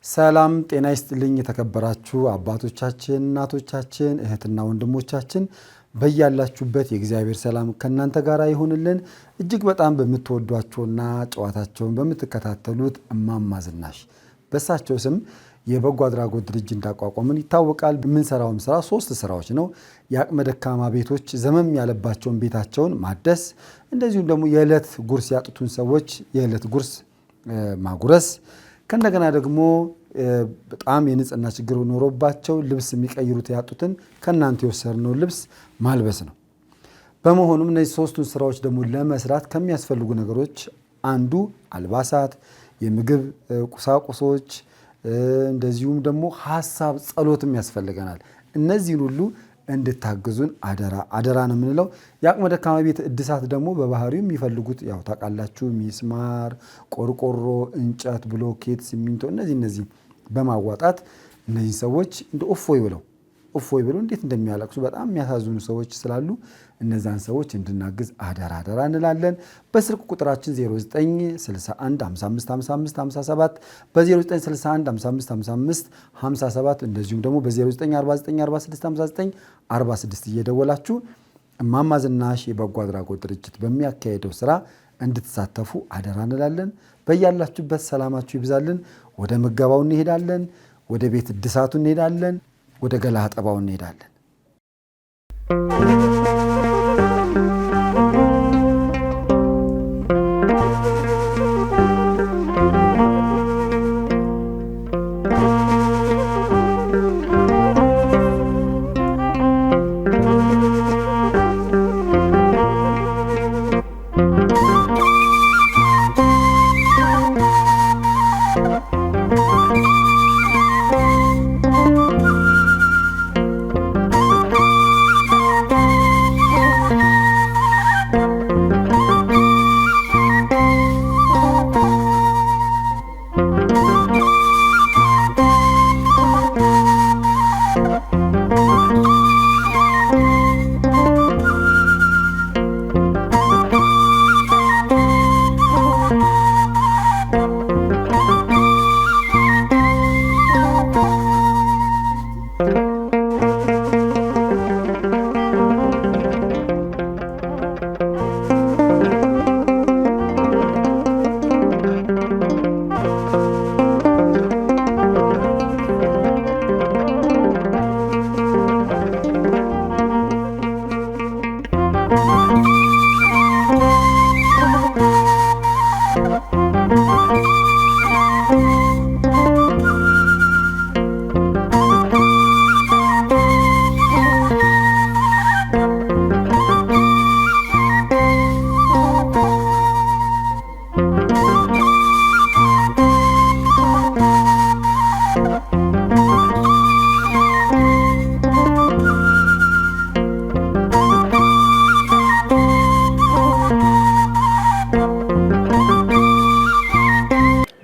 ሰላም ጤና ይስጥልኝ የተከበራችሁ አባቶቻችን እናቶቻችን እህትና ወንድሞቻችን በእያላችሁበት የእግዚአብሔር ሰላም ከናንተ ጋር ይሁንልን። እጅግ በጣም በመተወዷቸውና ጨዋታቸውን በመተከታተሉት እማማ ዝናሽ በሳቸው ስም የበጎ አድራጎት ድርጅት እንዳቋቋምን ይታወቃል። ምን ሰራውም ስራ 3 ስራዎች ነው። የአቅመ ደካማ ቤቶች ዘመም ያለባቸውን ቤታቸውን ማደስ፣ እንደዚሁም ደግሞ የዕለት ጉርስ ያጡትን ሰዎች የዕለት ጉርስ ማጉረስ፣ ከእንደገና ደግሞ በጣም የንጽህና ችግር ኖሮባቸው ልብስ የሚቀይሩት ያጡትን ከናንተ የወሰድነው ልብስ ማልበስ ነው። በመሆኑም እነዚህ 3ቱን ስራዎች ደግሞ ለመስራት ከሚያስፈልጉ ነገሮች አንዱ አልባሳት፣ የምግብ ቁሳቁሶች፣ እንደዚሁም ደግሞ ሐሳብ ጸሎትም ያስፈልገናል። እነዚህን ሁሉ እንድታግዙን አደራ ነው የምንለው። የአቅመ ደካማ ቤት እድሳት ደግሞ በባህሪው የሚፈልጉት ያው ታውቃላችሁ፣ ሚስማር፣ ቆርቆሮ፣ እንጨት፣ ብሎኬት፣ ሲሚንቶ እነዚህ በማዋጣት እነዚህ ሰዎች እንደ እፎይ ብለው እንዴት እንደሚያለቅሱ በጣም የሚያሳዝኑ ሰዎች ስላሉ እነዛን ሰዎች እንድናግዝ አደራ እንላለን። በስልክ ቁጥራችን 0961555557 በ0961555557 እንደዚሁም ደግሞ በ0949465946 እየደወላችሁ እማማ ዝናሽ የበጎ አድራጎት ድርጅት በሚያካሄደው ስራ እንድትሳተፉ አደራ እንላለን። በያላችሁበት ሰላማችሁ ይብዛልን። ወደ ምገባው እንሄዳለን። ወደ ቤት እድሳቱ እንሄዳለን። ወደ ገላ አጠባው እንሄዳለን።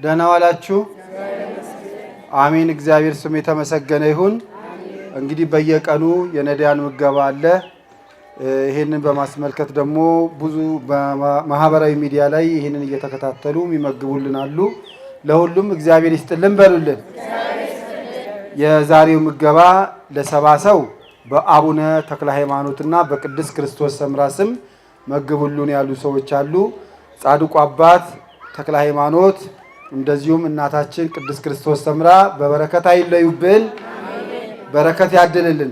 ደህና ዋላችሁ። አሜን። እግዚአብሔር ስም የተመሰገነ ይሁን። እንግዲህ በየቀኑ የነዳያን ምገባ አለ። ይሄንን በማስመልከት ደግሞ ብዙ በማህበራዊ ሚዲያ ላይ ይሄንን እየተከታተሉ የሚመግቡልን አሉ። ለሁሉም እግዚአብሔር ይስጥልን በሉልን። የዛሬው ምገባ ለ70 ሰው በአቡነ ተክለ ሃይማኖትና በቅድስት ክርስቶስ ሰምራ ስም መግቡልን ያሉ ሰዎች አሉ። ጻድቁ አባት ተክለ ሃይማኖት እንደዚሁም እናታችን ቅድስት ክርስቶስ ሰምራ በበረከት አይለዩብን፣ በረከት ያድልልን።